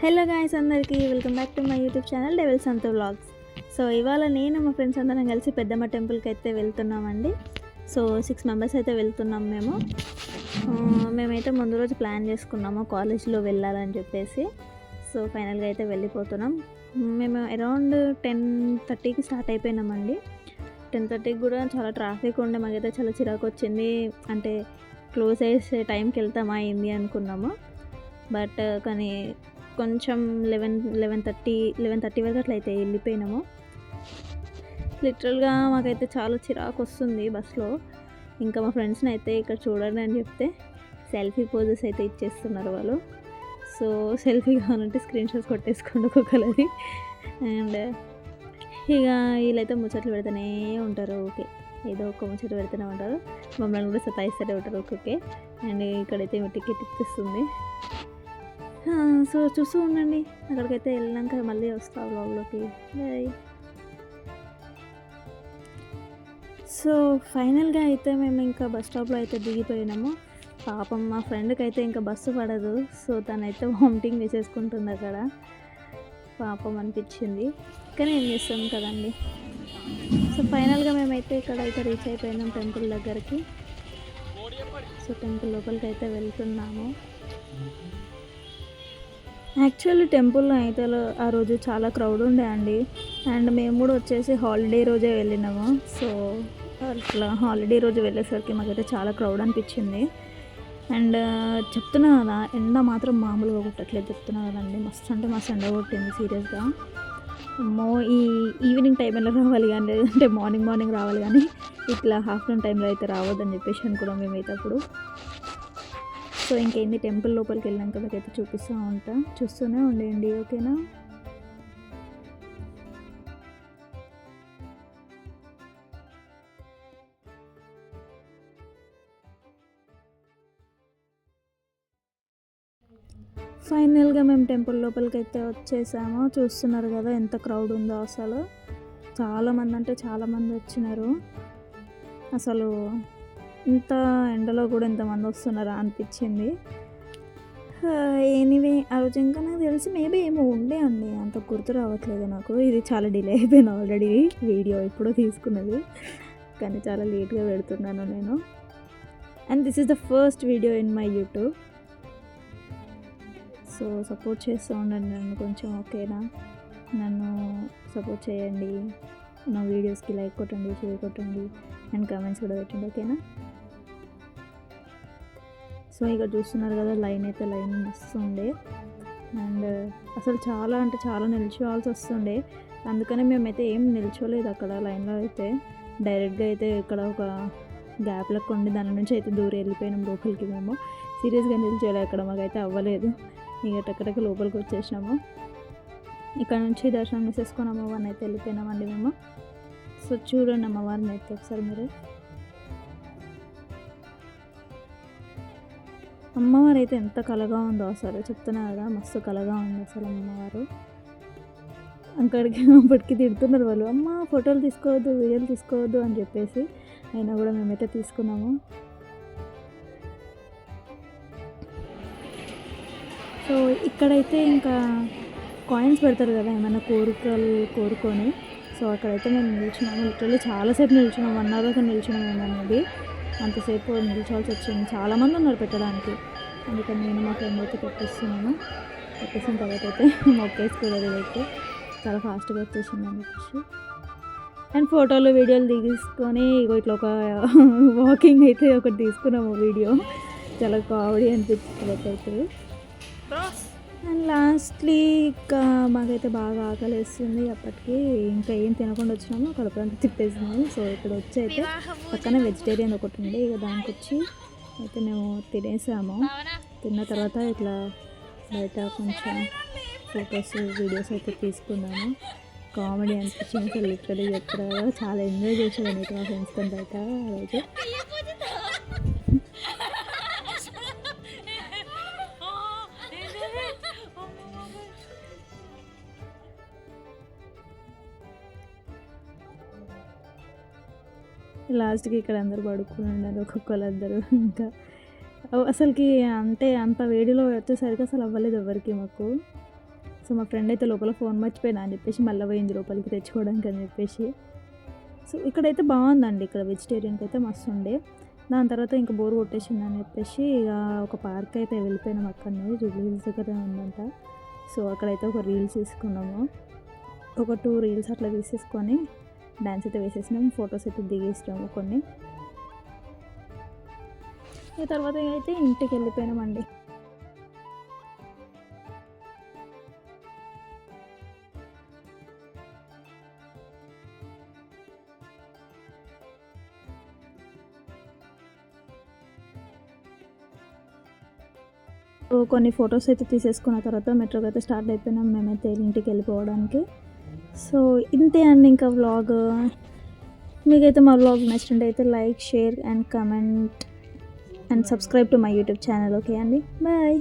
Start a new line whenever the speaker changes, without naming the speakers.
Hello guys, అందరికీ welcome back to my YouTube channel devil Santhu vlogs. So ఇవాళ నేను మా ఫ్రెండ్స్ అందరం కలిసి పెద్దమ్మ టెంపుల్కి అయితే వెళ్తున్నామండి. సో 6 మెంబర్స్ అయితే వెళ్తున్నాం మేము. మేమైతే ముందు రోజు ప్లాన్ చేసుకున్నాము కాలేజ్లో వెళ్ళాలని చెప్పేసి. సో ఫైనల్గా అయితే వెళ్ళిపోతున్నాం. మేము అరౌండ్ 10:30కి స్టార్ట్ అయిపోయినామండి. 10:30కి కూడా చాలా ట్రాఫిక్ ఉండే, మాకైతే చాలా చిరాకు వచ్చింది. అంటే క్లోజ్ చేసే టైంకి వెళ్తామా ఏంది అనుకున్నాము. బట్ కానీ కొంచెం 11:30 వరకు అట్లా అయితే వెళ్ళిపోయినాము. లిటరల్గా మాకైతే చాలా చిరాకు వస్తుంది బస్లో. ఇంకా మా ఫ్రెండ్స్ని అయితే ఇక్కడ చూడండి అని చెప్తే సెల్ఫీ పోజెస్ అయితే ఇచ్చేస్తున్నారు వాళ్ళు. సో సెల్ఫీ కావాలంటే స్క్రీన్ షాట్స్ కొట్టేసుకోండి ఒక్కొక్కరిది. అండ్ ఇక వీళ్ళైతే ముచ్చట్లు పెడుతూనే ఉంటారు. ఓకే, ఏదో ఒక ముచ్చట పెడుతూనే ఉంటారు, మమ్మల్ని కూడా సతాయిస్తూనే ఉంటారు ఓకే. అండ్ ఇక్కడైతే టికెట్ ఇచ్చేస్తుంది. సో చూస్తూ ఉండండి, అక్కడికైతే వెళ్ళాక మళ్ళీ వస్తా వ్లాగ్లోకి. బాయ్. సో ఫైనల్గా అయితే మేము ఇంకా బస్ స్టాప్లో అయితే దిగిపోయినాము. పాపం మా ఫ్రెండ్కి అయితే ఇంకా బస్సు పడదు. సో తనైతే వామిటింగ్ చేసేసుకుంటుంది అక్కడ. పాపం అనిపించింది, కానీ ఏం చేస్తాం కదండి. సో ఫైనల్గా మేమైతే ఇక్కడైతే రీచ్ అయిపోయినాం టెంపుల్ దగ్గరికి. సో టెంపుల్ లోపలికి అయితే వెళ్తున్నాము. యాక్చువల్లీ టెంపుల్లో అయితే ఆ రోజు చాలా క్రౌడ్ ఉండే అండి. అండ్ మేము కూడా వచ్చేసి హాలిడే రోజే వెళ్ళినాము. సో అట్లా హాలిడే రోజు వెళ్ళేసరికి మాకైతే చాలా క్రౌడ్ అనిపించింది. అండ్ చెప్తున్నా కదా, ఎండ మాత్రం మామూలుగా కొట్టట్లేదు చెప్తున్నా కదండి. మస్తు అంటే మస్తు ఎండ కొట్టింది సీరియస్గా. ఈ ఈవినింగ్ టైంలో రావాలి కానీ, అంటే మార్నింగ్ రావాలి కానీ ఇట్లా ఆఫ్టర్నూన్ టైంలో అయితే రావద్దని చెప్పేసి అనుకున్నాం మేమైతే అప్పుడు. సో ఇంకేంది, టెంపుల్ లోపలికి వెళ్ళాక మీకైతే చూపిస్తూ ఉంటా, చూస్తూనే ఉండేయండి ఓకేనా. ఫైనల్గా మేము టెంపుల్ లోపలికి అయితే వచ్చేసాము. చూస్తున్నారు కదా ఎంత క్రౌడ్ ఉందో అసలు. చాలామంది అంటే చాలామంది వచ్చినారు. అసలు ఇంత ఎండలో కూడా ఎంతమంది వస్తున్నారా అనిపించింది. ఎనీవే ఆ రోజు ఇంకా నాకు తెలిసి మేబీ ఏమో ఉండే అండి, అంత గుర్తు రావట్లేదు నాకు. ఇది చాలా డిలే అయిపోయింది ఆల్రెడీ, వీడియో ఎప్పుడో తీసుకున్నది కానీ చాలా లేట్గా పెడుతున్నాను నేను. And this is the first video in my YouTube. So support చేస్తూ ఉండండి నన్ను కొంచెం ఓకేనా. నన్ను సపోర్ట్ చేయండి, నా వీడియోస్కి లైక్ కొట్టండి, షేర్ కొట్టండి అండ్ కామెంట్స్ కూడా పెట్టండి ఓకేనా. సో ఇక్కడ చూస్తున్నారు కదా, లైన్ మస్తు ఉండే. అండ్ అసలు చాలా అంటే చాలా నిల్చోవాల్సి వస్తుండే. అందుకనే మేమైతే ఏం నిల్చోలేదు అక్కడ లైన్లో. అయితే డైరెక్ట్గా అయితే ఇక్కడ ఒక గ్యాప్ లెక్క ఉండి దాని నుంచి అయితే దూరం వెళ్ళిపోయినాం లోపలికి. మేము సీరియస్గా నిల్చోలేదు అక్కడ, మాకైతే అవ్వలేదు. ఇక టక్కడక్క లోపలికి వచ్చేసినాము. ఇక్కడ నుంచి దర్శనం చేసేసుకొని అమ్మవారిని అయితే వెళ్ళిపోయినామండి మేము. సో చూడండి అమ్మవారిని అయితే ఒకసారి మీరు. అమ్మవారు అయితే ఎంత కళగా ఉందో అసలు, చెప్తున్నా కదా మస్తు కళగా ఉంది అసలు అమ్మవారు. అక్కడికి అప్పటికి తిడుతున్నారు వాళ్ళు, అమ్మ ఫోటోలు తీసుకోవద్దు, వీడియోలు తీసుకోవద్దు అని చెప్పేసి. అయినా కూడా మేమైతే తీసుకున్నాము. సో ఇక్కడైతే ఇంకా కాయిన్స్ పెడతారు కదా ఏమైనా కోరికలు కోరుకొని. సో అక్కడైతే మేము నిల్చున్నాము. లిటరల్లీ చాలాసేపు నిల్చున్నాము, 1 hour నిల్చున్నాము అనేది. అంతసేపు నిల్చోవాల్సి వచ్చింది, చాలామంది ఉన్నారు పెట్టడానికి. అందుకని నేను మా ఫ్రెండ్ అయితే పెట్టేస్తున్నాను. పెట్టేసిన తర్వాత అయితే మొక్కేసుకోలేదు, అయితే చాలా ఫాస్ట్గా వచ్చేసింది అని చెప్పేసి. అండ్ ఫోటోలు వీడియోలు తీసుకొని ఇట్లా ఒక వాకింగ్ అయితే ఒకటి తీసుకున్నాము వీడియో. చాలా కామెడీ అనిపించింది అయితే. అండ్ లాస్ట్లీ ఇంకా మాకైతే బాగా ఆకలిస్తుంది. అప్పటికి ఇంకా ఏం తినకుండా వచ్చినాము, కడుపులంతా తిప్పేసింది. సో ఇక్కడ వచ్చి అయితే పక్కన వెజిటేరియన్ ఒకటి ఉండే, ఇక దానికి వచ్చి అయితే మేము తినేసాము. తిన్న తర్వాత ఇట్లా బయట కొంచెం ఫొటోస్ వీడియోస్ అయితే తీసుకున్నాము. కామెడీ అనిపించింది అసలు. లిటరల్లీ చెప్తారు కదా, చాలా ఎంజాయ్ చేసేదాన్ని అయితే మా ఫ్రెండ్స్తో బయట ఆ రోజు. లాస్ట్కి ఇక్కడ అందరు పడుకుని ఉన్నారు ఒక్కొక్కరు. ఇంకా అసలుకి అంటే అంత వేడిలో వచ్చేసరికి అసలు అవ్వలేదు ఎవరికి మాకు. సో మా ఫ్రెండ్ అయితే లోపల ఫోన్ మర్చిపోయినా అని చెప్పేసి మళ్ళీ పోయింది లోపలికి తెచ్చుకోవడానికి అని చెప్పేసి. సో ఇక్కడైతే బాగుందండి, ఇక్కడ వెజిటేరియన్కి అయితే మస్తు ఉండే. దాని తర్వాత ఇంకా బోర్ కొట్టేసింది అని చెప్పేసి ఇక ఒక పార్క్ అయితే వెళ్ళిపోయినాం, అక్కడనే జూబ్లీ హిల్స్ దగ్గర ఉందంట. సో అక్కడైతే ఒక రీల్స్ తీసుకున్నాము, ఒక 2 రీల్స్ అట్లా తీసేసుకొని డ్యాన్స్ అయితే వేసేసినాం, ఫొటోస్ అయితే దిగేసినాము కొన్ని. ఈ తర్వాత అయితే ఇంటికి వెళ్ళిపోయినామండి. సో కొన్ని ఫొటోస్ అయితే తీసేసుకున్న తర్వాత మెట్రోకి అయితే స్టార్ట్ అయిపోయినాం మేమైతే ఇంటికి వెళ్ళిపోవడానికి. సో ఇంతే అండి ఇంకా వ్లాగ్. మీకైతే మా వ్లాగ్ నచ్చినట్టు అయితే like, share and comment and subscribe to my YouTube channel. Okay అండి, బాయ్.